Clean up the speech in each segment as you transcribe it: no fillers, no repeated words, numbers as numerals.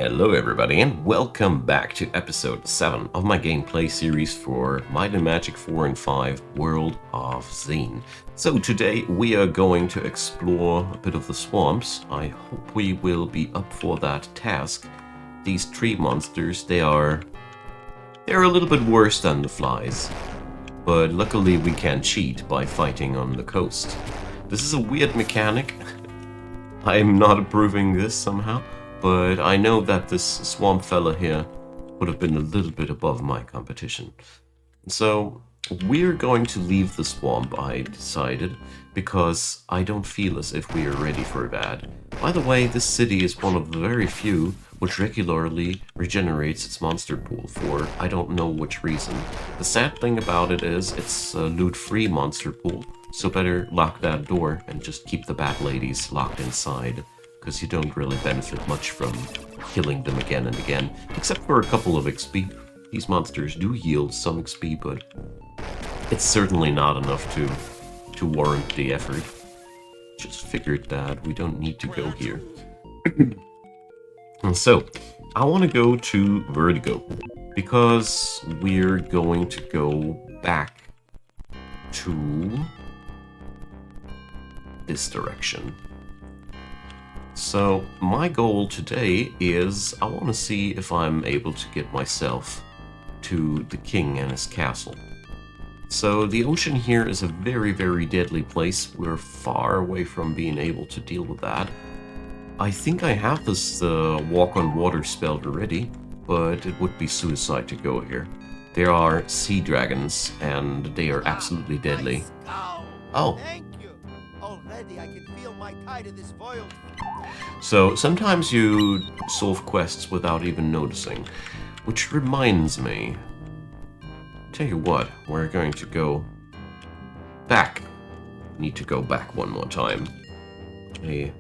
Hello everybody and welcome back to episode 7 of my gameplay series for Might and Magic 4 and 5 World of Xeen. So today we are going to explore a bit of the swamps. I hope we will be up for that task. These tree monsters, they're a little bit worse than the flies. But luckily we can cheat by fighting on the coast. This is a weird mechanic. I'm not approving this somehow. But I know that this swamp fella here would have been a little bit above my competition. So we're going to leave the swamp, I decided, because I don't feel as if we are ready for that. By the way, this city is one of the very few which regularly regenerates its monster pool for I don't know which reason. The sad thing about it is it's a loot-free monster pool, so better lock that door and just keep the bad ladies locked inside. Because you don't really benefit much from killing them again and again, except for a couple of XP. These monsters do yield some XP, but it's certainly not enough to warrant the effort. Just figured that we don't need to go here. And so, I want to go to Vertigo, because we're going to go back to this direction. So, my goal today is I want to see if I'm able to get myself to the king and his castle. So, the ocean here is a very, very deadly place. We're far away from being able to deal with that. I think I have this walk on water spell already, but it would be suicide to go here. There are sea dragons, and they are absolutely deadly. Oh. Thank you. Already I can feel my tie to this foil. So sometimes you solve quests without even noticing, which reminds me. Tell you what, we're going to go back. Need to go back one more time. Hey.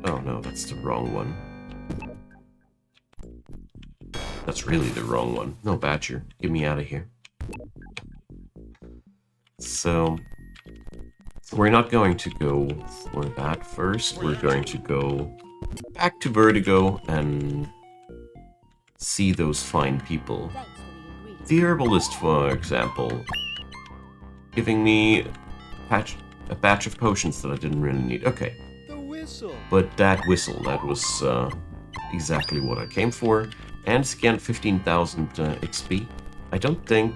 Oh no, that's the wrong one. That's really the wrong one. No, Badger, get me out of here. So we're not going to go for that first. We're going to go back to Vertigo and see those fine people. The herbalist, for example, giving me a batch of potions that I didn't really need. Okay. The whistle. But that whistle, that was exactly what I came for. And it's again 15,000 XP. I don't think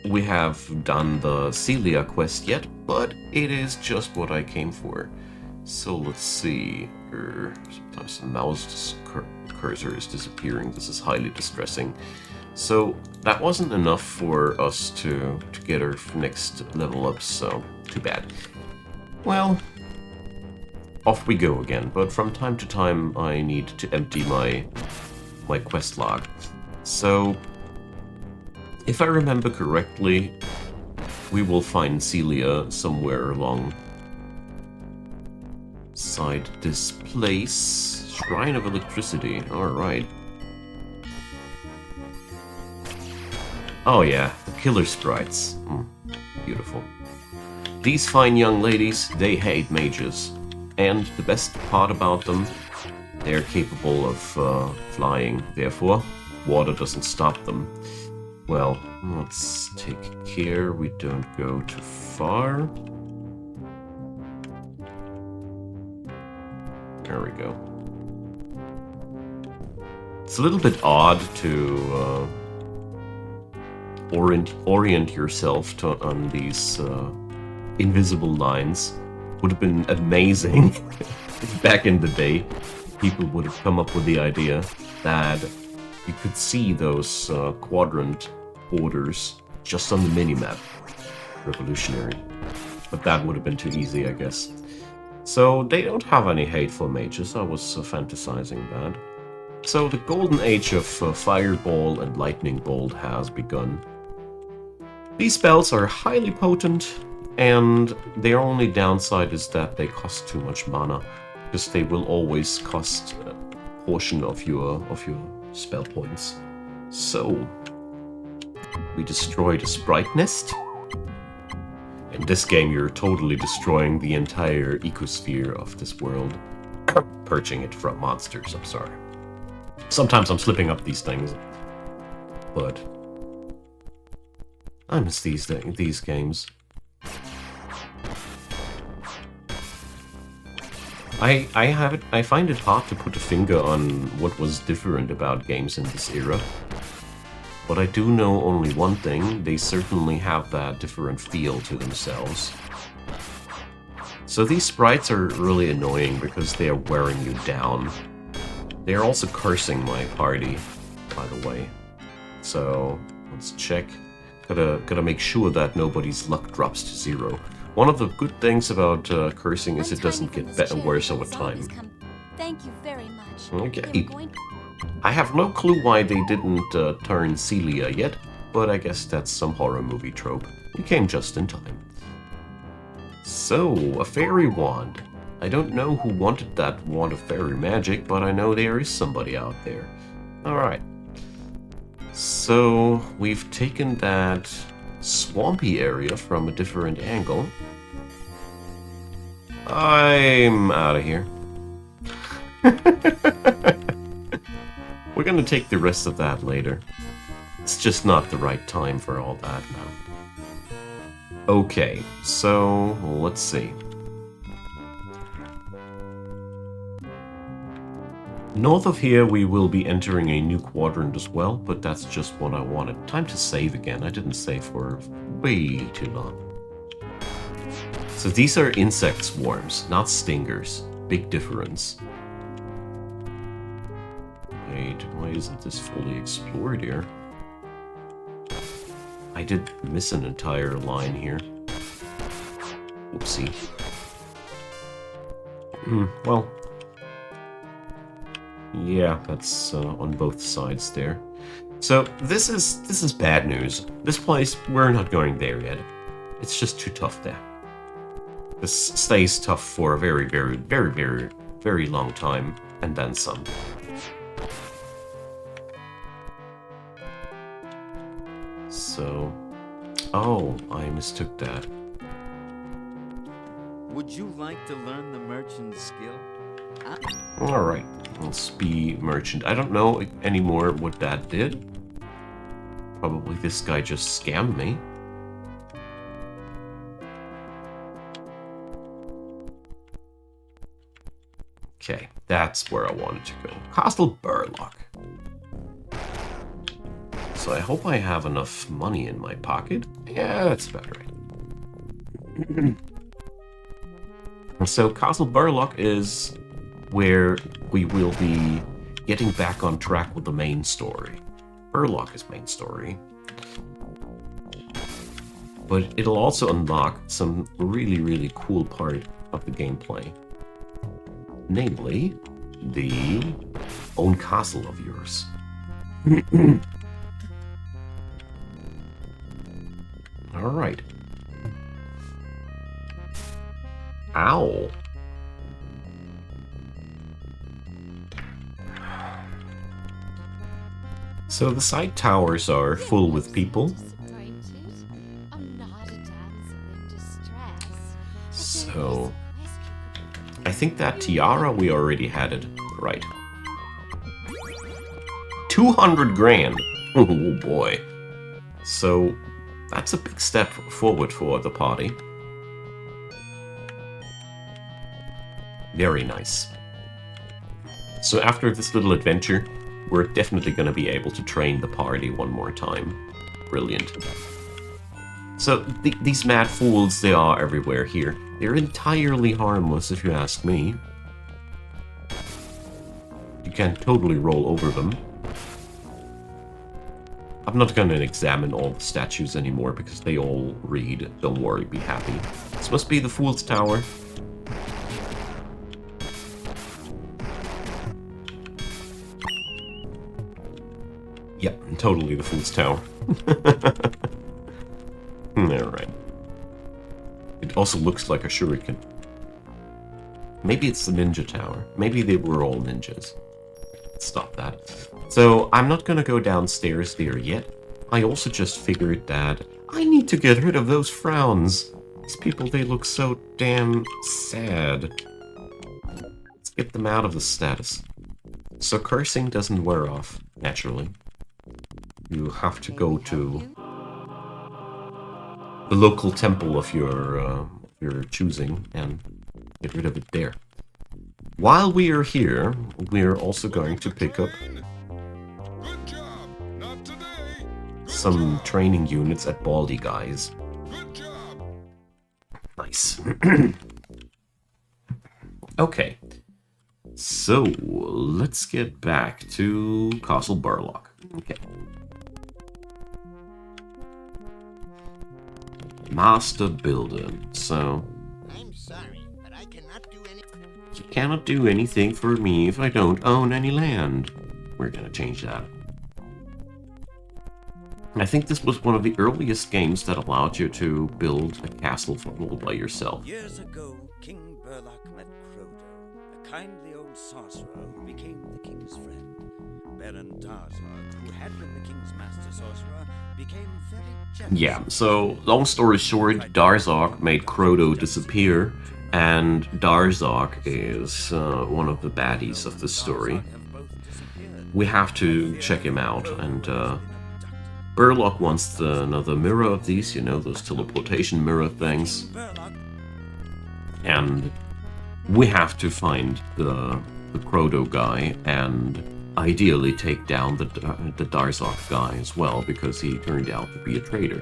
we have done the Celia quest yet, but it is just what I came for. So let's see. Sometimes the mouse cursor is disappearing. This is highly distressing. So that wasn't enough for us to get our next level up, so too bad. Well, off we go again, but from time to time I need to empty my quest log. So if I remember correctly, we will find Celia somewhere along side this place. Shrine of Electricity, alright. Oh yeah, the killer sprites. Beautiful. These fine young ladies, they hate mages. And the best part about them, they're capable of flying. Therefore, water doesn't stop them. Well, let's take care we don't go too far. There we go. It's a little bit odd to orient yourself on these invisible lines. Would have been amazing if back in the day people would have come up with the idea that you could see those quadrant borders just on the minimap. Revolutionary. But that would have been too easy, I guess. So they don't have any hateful mages. I was fantasizing that. So the golden age of Fireball and Lightning Bolt has begun. These spells are highly potent, and their only downside is that they cost too much mana, because they will always cost a portion of your spell points. So we destroyed a sprite nest. In this game, you're totally destroying the entire ecosphere of this world. purging it from monsters, I'm sorry. Sometimes I'm slipping up these things, but I miss these games. I find it hard to put a finger on what was different about games in this era. But I do know only one thing, they certainly have that different feel to themselves. So these sprites are really annoying because they are wearing you down. They are also cursing my party, by the way. So, let's check. Gotta make sure that nobody's luck drops to 0. One of the good things about cursing is it doesn't get better worse over time. Thank you very much. Okay. I have no clue why they didn't turn Celia yet, but I guess that's some horror movie trope. We came just in time. So, a fairy wand. I don't know who wanted that wand of fairy magic, but I know there is somebody out there. Alright. So, we've taken that swampy area from a different angle. I'm out of here. We're gonna take the rest of that later. It's just not the right time for all that now. Okay, so let's see. North of here we will be entering a new quadrant as well, but that's just what I wanted. Time to save again. I didn't save for way too long. So these are insect swarms, not stingers. Big difference. Wait, why isn't this fully explored here? I did miss an entire line here. Oopsie. Well, yeah, that's on both sides there. So this is bad news. This place, we're not going there yet. It's just too tough there. This stays tough for a very, very, very, very, very long time, and then some. So, oh, I mistook that. Would you like to learn the merchant's skill? Alright, let's be merchant. I don't know anymore what that did. Probably this guy just scammed me. Okay, that's where I wanted to go. Castle Burlock. So I hope I have enough money in my pocket. Yeah, that's about right. So Castle Burlock is where we will be getting back on track with the main story. Burlock is main story. But it'll also unlock some really, really cool part of the gameplay. Namely, the own castle of yours. Alright. Ow. So the side towers are full with people. So I think that tiara we already had it right. 200 grand. Oh boy. So that's a big step forward for the party. Very nice. So after this little adventure, we're definitely going to be able to train the party one more time. Brilliant. So these mad fools, they are everywhere here. They're entirely harmless if you ask me. You can totally roll over them. I'm not going to examine all the statues anymore because they all read, "Don't worry, be happy." This must be the Fool's Tower. Yep, totally the Fool's Tower. Alright. It also looks like a shuriken. Maybe it's the Ninja Tower. Maybe they were all ninjas. Stop that. So, I'm not gonna go downstairs there yet. I also just figured that I need to get rid of those frowns. These people, they look so damn sad. get them out of the status. So cursing doesn't wear off, naturally. You have to go to the local temple of your choosing and get rid of it there. While we are here, we're also going to pick up some training units at Baldy Guys. Nice. Okay. So, let's get back to Castle Burlock. Okay. Master Builder. So, I'm sorry, but I cannot do anything. you cannot do anything for me if I don't own any land. We're gonna change that. I think this was one of the earliest games that allowed you to build a castle all by yourself. Years ago, King Burlock met Crodo, a kindly old sorcerer who became the king's friend. Baron Darzog, who had been the king's master sorcerer, became very jealous. Yeah, so long story short, Darzog made Crodo disappear, and Darzog is one of the baddies of the story. We have to check him out, and Burlock wants another mirror of these, you know, those teleportation mirror things. And we have to find the Crodo guy and ideally take down the Darzog guy as well, because he turned out to be a traitor.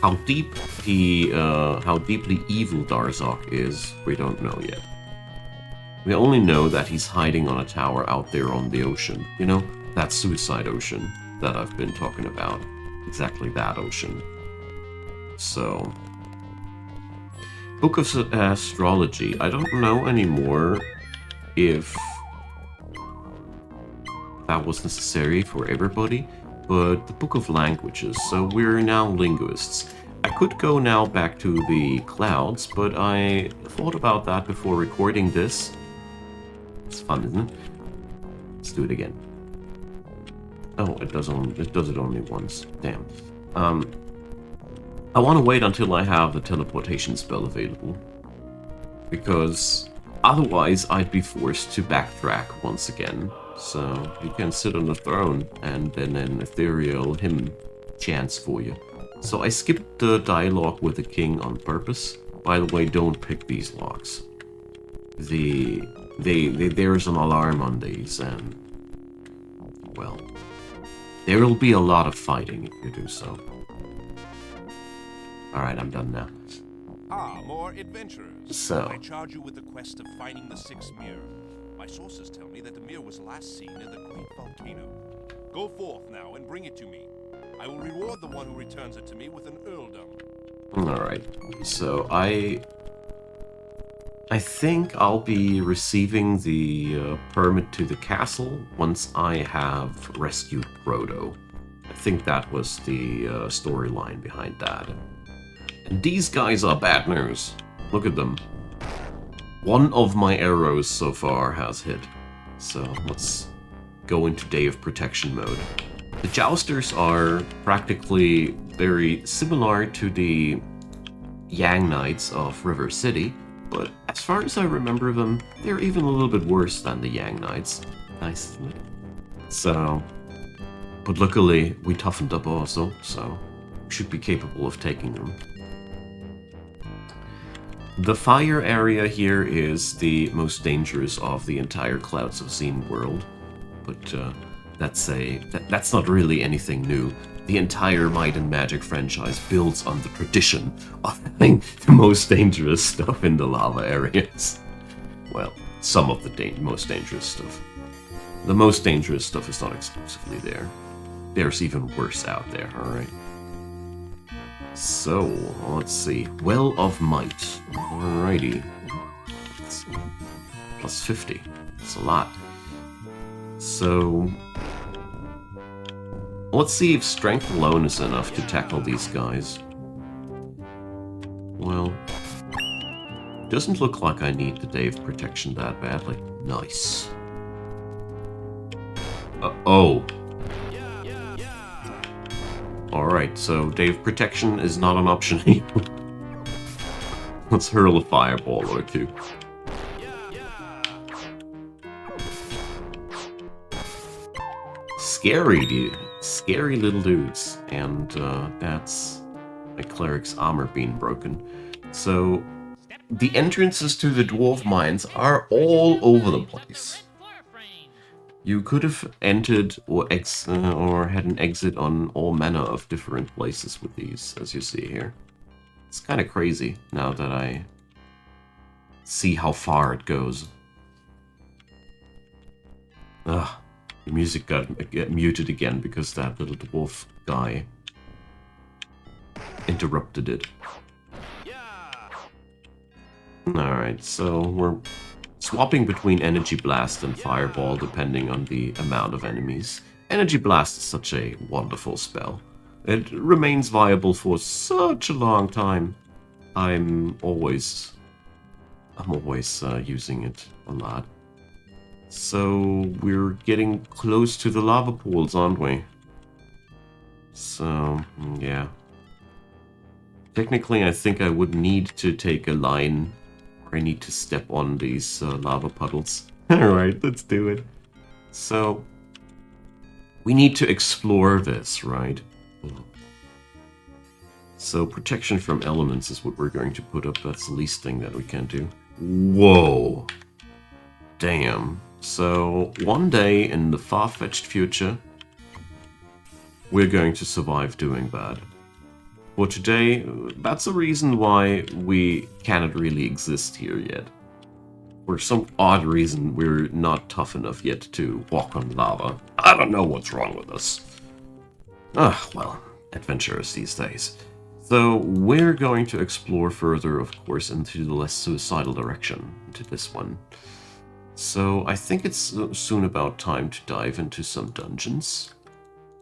How deeply evil Darzog is, we don't know yet. We only know that he's hiding on a tower out there on the ocean. You know, that suicide ocean that I've been talking about. Exactly that ocean. So, Book of Astrology. I don't know anymore if that was necessary for everybody, but the Book of Languages. So we're now linguists. I could go now back to the clouds, but I thought about that before recording this. It's fun, isn't it? Let's do it again. Oh, it does it only once. Damn. I want to wait until I have the teleportation spell available, because otherwise I'd be forced to backtrack once again. So you can sit on the throne and then an ethereal hymn chants for you. So I skipped the dialogue with the king on purpose. By the way, don't pick these locks. There's an alarm on these, and well, there will be a lot of fighting if you do so. Alright, I'm done now. Ah, more adventurers. So. I charge you with the quest of finding the sixth mirror. My sources tell me that the mirror was last seen in the great volcano. Go forth now and bring it to me. I will reward the one who returns it to me with an earldom. Alright, so I think I'll be receiving the permit to the castle once I have rescued Crodo. I think that was the storyline behind that. And these guys are bad news. Look at them. One of my arrows so far has hit. So let's go into Day of Protection mode. The Jousters are practically very similar to the Yang Knights of River City, but as far as I remember them, they're even a little bit worse than the Yang Knights. Nice, isn't it? So, but luckily we toughened up also, so we should be capable of taking them. The fire area here is the most dangerous of the entire Clouds of Xeen world, but that's not really anything new. The entire Might and Magic franchise builds on the tradition of having the most dangerous stuff in the lava areas. Well, some of the most dangerous stuff. The most dangerous stuff is not exclusively there. There's even worse out there, alright? So, let's see. Well of Might. Alrighty. Plus 50. That's a lot. So, let's see if strength alone is enough to tackle these guys. Well, doesn't look like I need the Day of Protection that badly. Nice. Oh. Alright, so Day of Protection is not an option here. Let's hurl a fireball or two. scary, dude. Scary little dudes. And that's my cleric's armor being broken. So the entrances to the dwarf mines are all over the place. You could have entered or had an exit on all manner of different places with these, as you see here. It's kind of crazy now that I see how far it goes. Ugh, the music got muted again because that little dwarf guy interrupted it. Alright, so we're swapping between Energy Blast and Fireball depending on the amount of enemies. Energy Blast is such a wonderful spell. It remains viable for such a long time. I'm always using it a lot. So we're getting close to the lava pools, aren't we? So, yeah. Technically, I think I would need to take a line. I need to step on these lava puddles. Alright, let's do it. So, we need to explore this, right? So, protection from elements is what we're going to put up. That's the least thing that we can do. Whoa! Damn. So, one day in the far-fetched future, we're going to survive doing bad. For today, that's the reason why we cannot really exist here yet. For some odd reason, we're not tough enough yet to walk on lava. I don't know what's wrong with us. Well, adventurers these days. So, we're going to explore further, of course, into the less suicidal direction, into this one. So, I think it's soon about time to dive into some dungeons.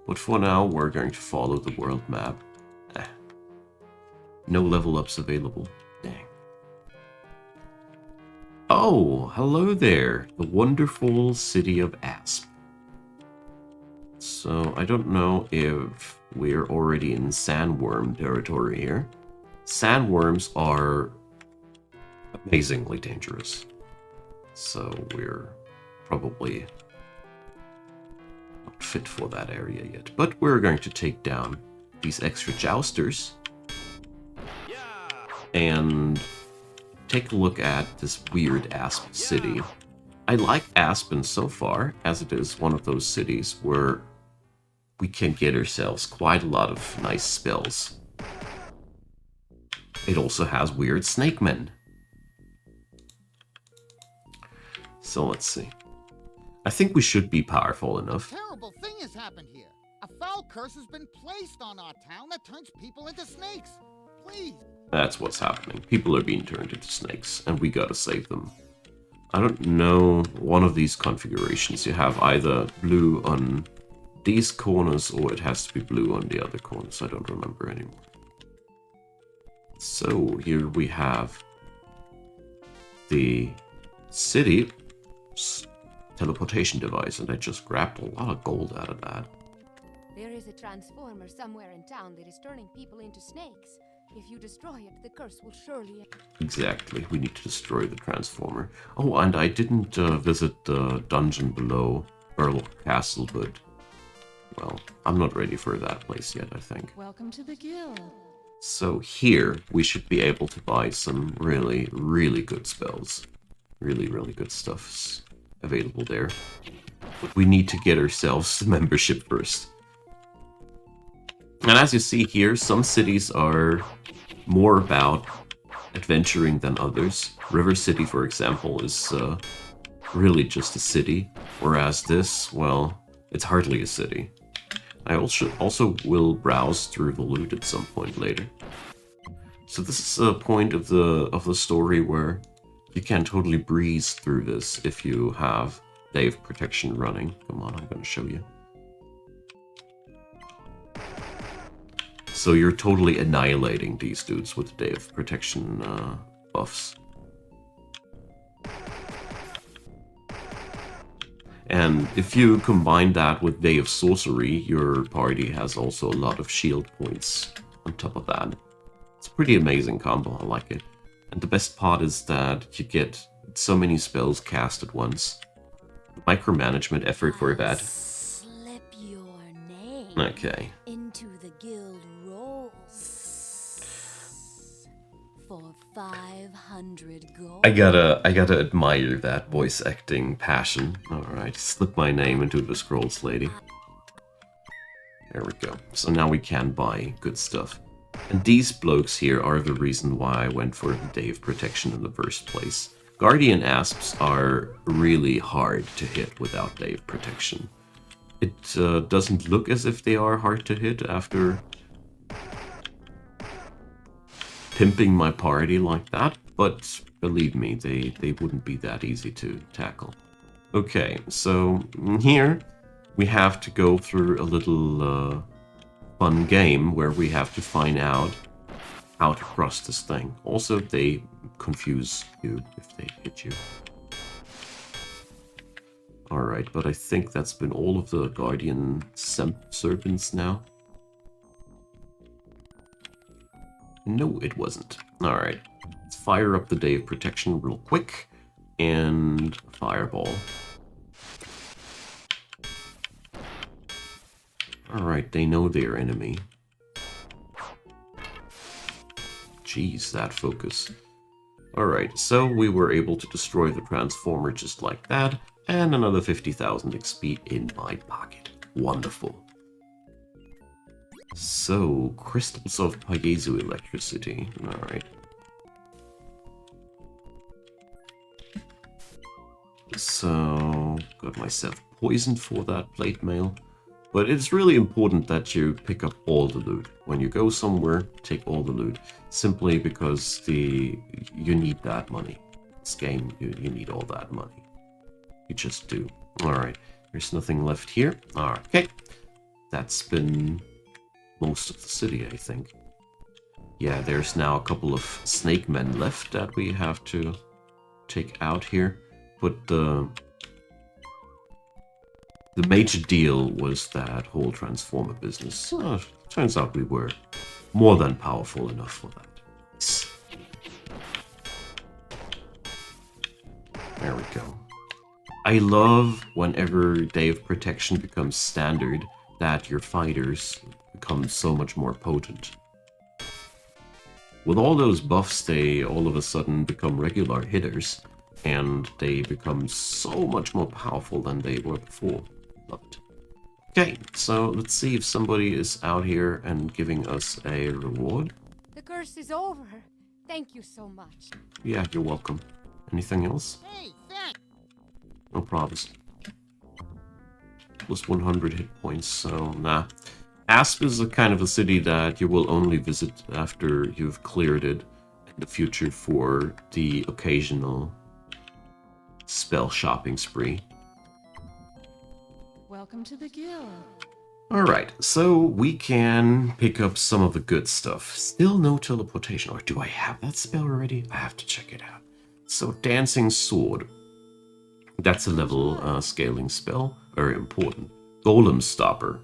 But for now, we're going to follow the world map. No level ups available. Dang. Oh, hello there. The wonderful city of Asp. So, I don't know if we're already in sandworm territory here. Sandworms are amazingly dangerous. So, we're probably not fit for that area yet. But we're going to take down these extra jousters. And take a look at this weird Asp city. I like Aspen so far, as it is one of those cities where we can get ourselves quite a lot of nice spells. It also has weird snake men. So let's see. I think we should be powerful enough. A terrible thing has happened here. A foul curse has been placed on our town that turns people into snakes. Please. That's what's happening. People are being turned into snakes, and we gotta save them. I don't know one of these configurations. You have either blue on these corners, or it has to be blue on the other corners. I don't remember anymore. So, here we have the city teleportation device, and I just grabbed a lot of gold out of that. There is a transformer somewhere in town that is turning people into snakes. If you destroy it, the curse will surely... Exactly, we need to destroy the transformer. Oh, and I didn't visit the dungeon below Earl Castle, but... well, I'm not ready for that place yet, I think. Welcome to the guild. So here, we should be able to buy some really, really good spells. Really, really good stuff's available there. But we need to get ourselves the membership first. And as you see here, some cities are more about adventuring than others. River City, for example, is really just a city, whereas this, well, it's hardly a city. I also will browse through the loot at some point later. So this is a point of the story where you can totally breeze through this if you have Day of Protection running. Come on, I'm going to show you. So you're totally annihilating these dudes with the Day of Protection buffs. And if you combine that with Day of Sorcery, your party has also a lot of shield points on top of that. It's a pretty amazing combo, I like it. And the best part is that you get so many spells cast at once. Micromanagement effort for that. Slip Okay. Into the guild rolls for 500 gold. I gotta admire that voice acting passion. Alright, slip my name into the scrolls, lady. There we go. So now we can buy good stuff. And these blokes here are the reason why I went for the Day of Protection in the first place. Guardian Asps are really hard to hit without Day of Protection. It doesn't look as if they are hard to hit after pimping my party like that, but believe me, they wouldn't be that easy to tackle. Okay, so here we have to go through a little fun game where we have to find out how to cross this thing. Also, they confuse you if they hit you. Alright, but I think that's been all of the Guardian Serpents now. No, it wasn't. Alright, let's fire up the Day of Protection real quick. And Fireball. Alright, they know their enemy. Jeez, that focus. Alright, so we were able to destroy the Transformer just like that. And another 50,000 XP in my pocket. Wonderful. So, crystals of piezo electricity. Alright. So, got myself poisoned for that plate mail. But it's really important that you pick up all the loot. When you go somewhere, take all the loot. Simply because you need that money. This game, you need all that money. You just do. Alright, there's nothing left here. Okay, that's been most of the city, I think. Yeah, there's now a couple of snake men left that we have to take out here. But the major deal was that whole Transformer business. Turns out we were more than powerful enough for that. There we go. I love whenever Day of Protection becomes standard, that your fighters become so much more potent. With all those buffs, they all of a sudden become regular hitters, and they become so much more powerful than they were before. Love it. Okay, so let's see if somebody is out here and giving us a reward. The curse is over. Thank you so much. Yeah, you're welcome. Anything else? Hey, thanks. No problems. Plus 100 hit points, so nah. Asp is a kind of a city that you will only visit after you've cleared it in the future for the occasional spell shopping spree. Welcome to the guild. Alright, so we can pick up some of the good stuff. Still no teleportation. Or do I have that spell already? I have to check it out. So, Dancing Sword. That's a level scaling spell. Very important. Golem Stopper.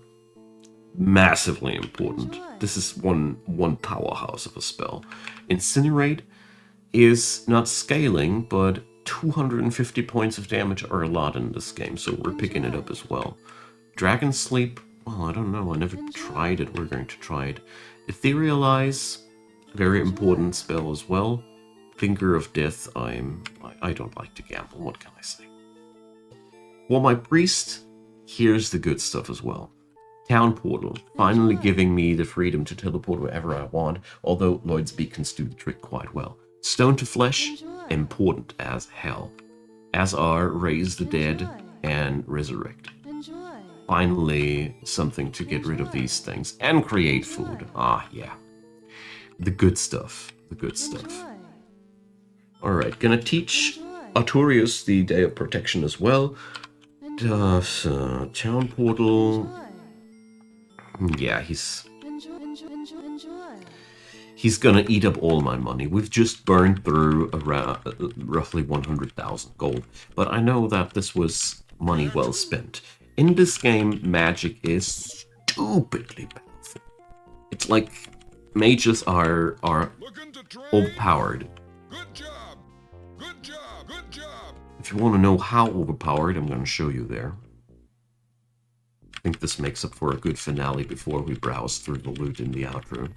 Massively important. This is one powerhouse of a spell. Incinerate is not scaling, but 250 points of damage are a lot in this game, so we're picking it up as well. Dragon Sleep, well, I don't know, I never tried it, we're going to try it. Etherealize, very important spell as well. Finger of Death, I don't like to gamble, what can I say? For my priest, here's the good stuff as well. Town Portal, finally giving me the freedom to teleport wherever I want, although Lloyd's Beacons do the trick quite well. Stone to Flesh, important as hell. As are Raise the Dead and Resurrect. Finally, something to get rid of these things and create food. Ah, yeah. The good stuff. The good stuff. Alright, gonna teach Arturius the Day of Protection as well. Does Town Portal... Yeah, he's gonna eat up all my money. We've just burned through around roughly 100,000 gold. But I know that this was money well spent. In this game, magic is stupidly powerful. It's like mages are overpowered. Good job. Good job. Good job. If you want to know how overpowered, I'm going to show you there. I think this makes up for a good finale before we browse through the loot in the outro.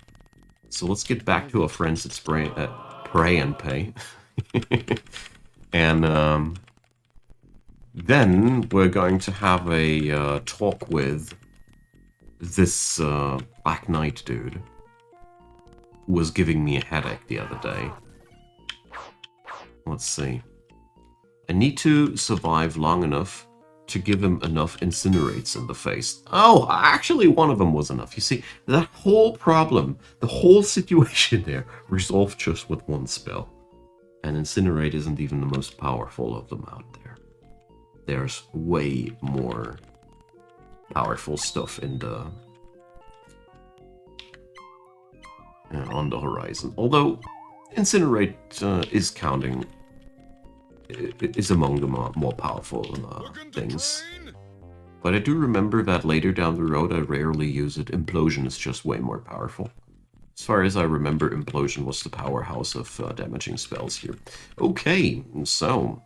So let's get back to our friends at Pray and Pay. And then we're going to have a talk with this Black Knight dude who was giving me a headache the other day. Let's see. I need to survive long enough to give him enough incinerates in the face. Oh, actually one of them was enough. You see, that whole problem, the whole situation there, resolved just with one spell. And incinerate isn't even the most powerful of them out there. There's way more powerful stuff in the on the horizon. Although incinerate is counting. It is among the more powerful things. But I do remember that later down the road I rarely use it. Implosion is just way more powerful. As far as I remember, Implosion was the powerhouse of damaging spells here. Okay, so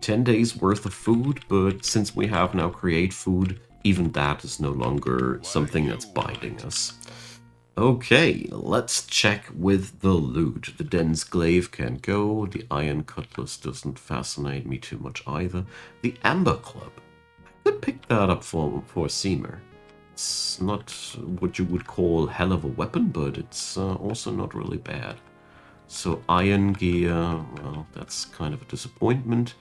10 days worth of food, but since we have now create food, even that is no longer something that's binding us. Okay, let's check with the loot. The dense glaive can go. The iron cutlass doesn't fascinate me too much either. The amber club. I could pick that up for Seamer. It's not what you would call hell of a weapon, but it's also not really bad. So iron gear, well, that's kind of a disappointment.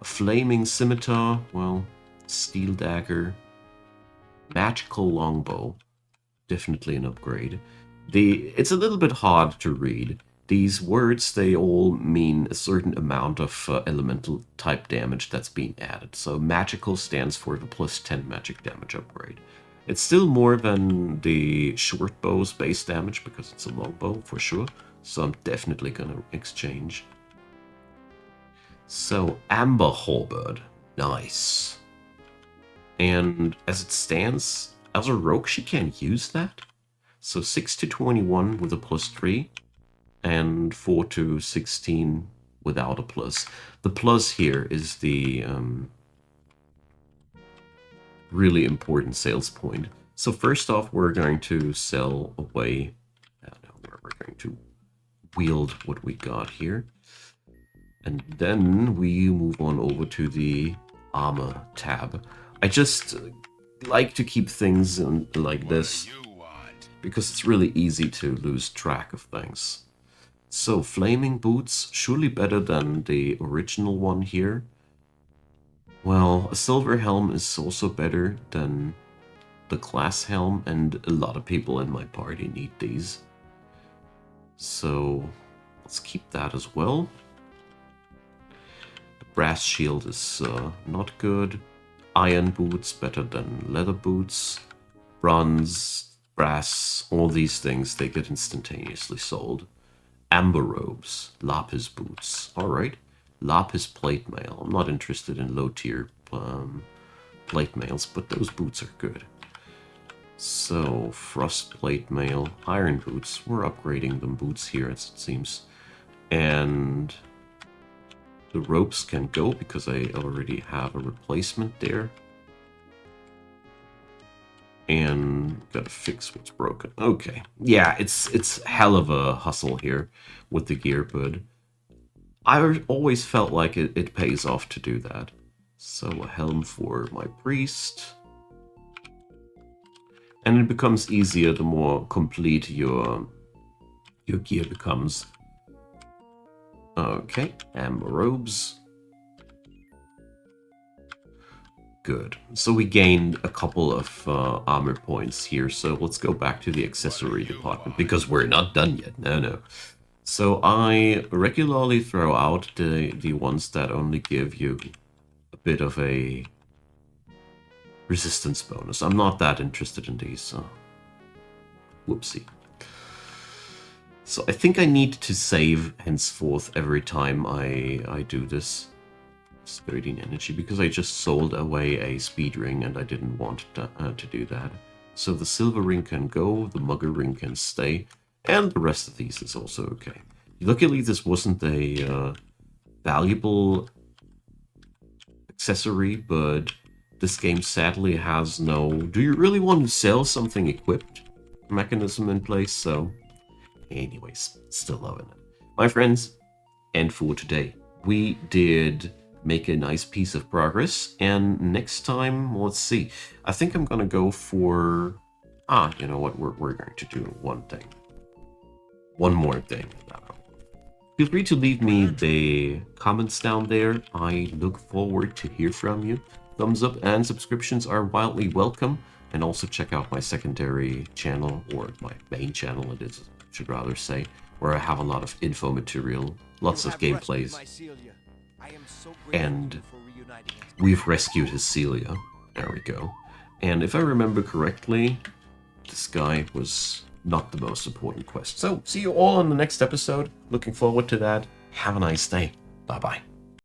A flaming scimitar, well, steel dagger. Magical longbow. Definitely an upgrade. It's a little bit hard to read. These words, they all mean a certain amount of elemental type damage that's being added. So magical stands for the plus 10 magic damage upgrade. It's still more than the short bow's base damage because it's a long bow for sure. So I'm definitely gonna exchange. So amber halberd, nice. And as it stands, as a rogue, she can't use that. So 6 to 21 with a plus 3, and 4 to 16 without a plus. The plus here is the really important sales point. So first off, we're going to sell away. We're going to wield what we got here. And then we move on over to the armor tab. I just like to keep things like this because it's really easy to lose track of things. So flaming boots, surely better than the original one here. Well, a silver helm is also better than the glass helm, and a lot of people in my party need these. So let's keep that as well. The brass shield is not good. Iron boots better than leather boots. Bronze, brass, all these things, they get instantaneously sold. Amber robes, lapis boots, alright. Lapis plate mail, I'm not interested in low tier plate mails, but those boots are good. So, frost plate mail, iron boots, we're upgrading them boots here as it seems. And the ropes can go because I already have a replacement there. And gotta fix what's broken. Okay, yeah, it's hell of a hustle here with the gear, but I always felt like it pays off to do that. So a helm for my priest. And it becomes easier the more complete your gear becomes. Okay, amber robes. Good. So we gained a couple of armor points here, so let's go back to the accessory department, because we're not done yet. No. So I regularly throw out the ones that only give you a bit of a resistance bonus. I'm not that interested in these. Whoopsie. So I think I need to save henceforth every time I do this. 13 energy, because I just sold away a speed ring and I didn't want to do that. So the silver ring can go, the mugger ring can stay, and the rest of these is also okay. Luckily this wasn't a valuable accessory, but this game sadly has no do you really want to sell something equipped mechanism in place, so anyways, still loving it. My friends, and for today, we did make a nice piece of progress, and next time, let's see. I think I'm gonna go for... you know what, we're going to do one thing. One more thing. Feel free to leave me the comments down there. I look forward to hear from you. Thumbs up and subscriptions are wildly welcome. And also check out my secondary channel, or my main channel it is, I should rather say, where I have a lot of info material, lots of gameplays. And we've rescued his Celia. There we go. And if I remember correctly, this guy was not the most important quest. So, see you all on the next episode. Looking forward to that. Have a nice day. Bye-bye.